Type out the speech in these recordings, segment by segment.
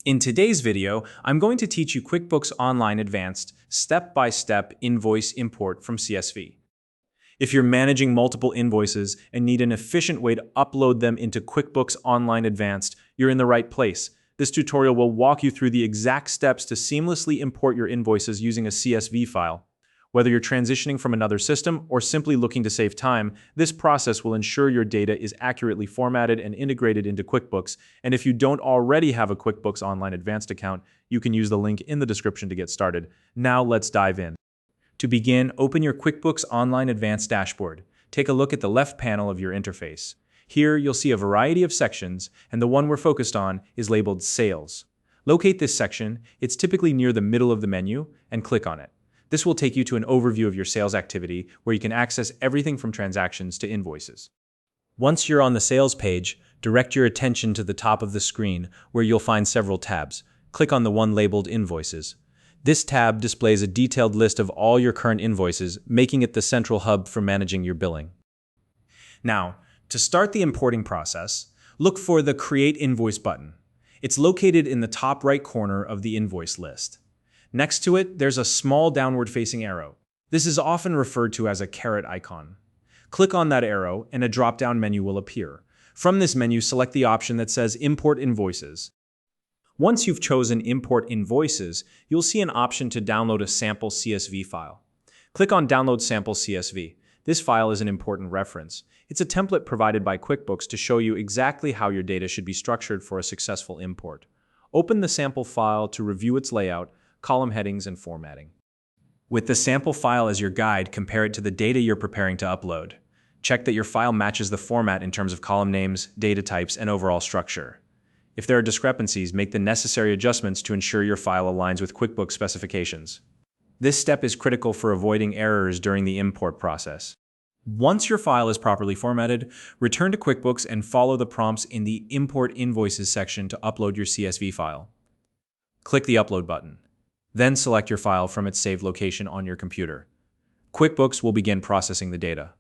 In today's video, I'm going to teach you QuickBooks Online Advanced step-by-step invoice import from CSV. If you're managing multiple invoices and need an efficient way to upload them into QuickBooks Online Advanced, you're in the right place. This tutorial will walk you through the exact steps to seamlessly import your invoices using a CSV file. Whether you're transitioning from another system or simply looking to save time, this process will ensure your data is accurately formatted and integrated into QuickBooks. And if you don't already have a QuickBooks Online Advanced account, you can use the link in the description to get started. Now let's dive in. To begin, open your QuickBooks Online Advanced dashboard. Take a look at the left panel of your interface. Here, you'll see a variety of sections, and the one we're focused on is labeled Sales. Locate this section, it's typically near the middle of the menu, and click on it. This will take you to an overview of your sales activity where you can access everything from transactions to invoices. Once you're on the sales page, direct your attention to the top of the screen where you'll find several tabs. Click on the one labeled Invoices. This tab displays a detailed list of all your current invoices, making it the central hub for managing your billing. Now, to start the importing process, look for the Create Invoice button. It's located in the top right corner of the invoice list. Next to it, there's a small downward-facing arrow. This is often referred to as a caret icon. Click on that arrow and a drop-down menu will appear. From this menu, select the option that says Import Invoices. Once you've chosen Import Invoices, you'll see an option to download a sample CSV file. Click on Download Sample CSV. This file is an important reference. It's a template provided by QuickBooks to show you exactly how your data should be structured for a successful import. Open the sample file to review its layout, column headings, and formatting. With the sample file as your guide, compare it to the data you're preparing to upload. Check that your file matches the format in terms of column names, data types, and overall structure. If there are discrepancies, make the necessary adjustments to ensure your file aligns with QuickBooks specifications. This step is critical for avoiding errors during the import process. Once your file is properly formatted, return to QuickBooks and follow the prompts in the Import Invoices section to upload your CSV file. Click the Upload button. Then select your file from its saved location on your computer. QuickBooks will begin processing the data.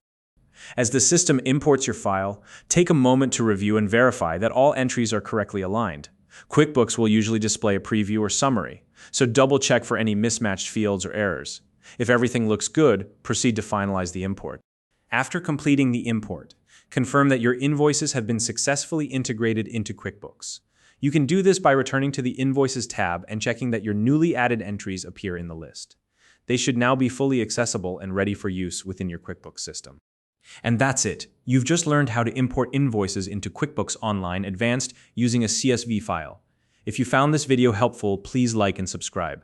As the system imports your file, take a moment to review and verify that all entries are correctly aligned. QuickBooks will usually display a preview or summary, so double-check for any mismatched fields or errors. If everything looks good, proceed to finalize the import. After completing the import, confirm that your invoices have been successfully integrated into QuickBooks. You can do this by returning to the Invoices tab and checking that your newly added entries appear in the list. They should now be fully accessible and ready for use within your QuickBooks system. And that's it. You've just learned how to import invoices into QuickBooks Online Advanced using a CSV file. If you found this video helpful, please like and subscribe.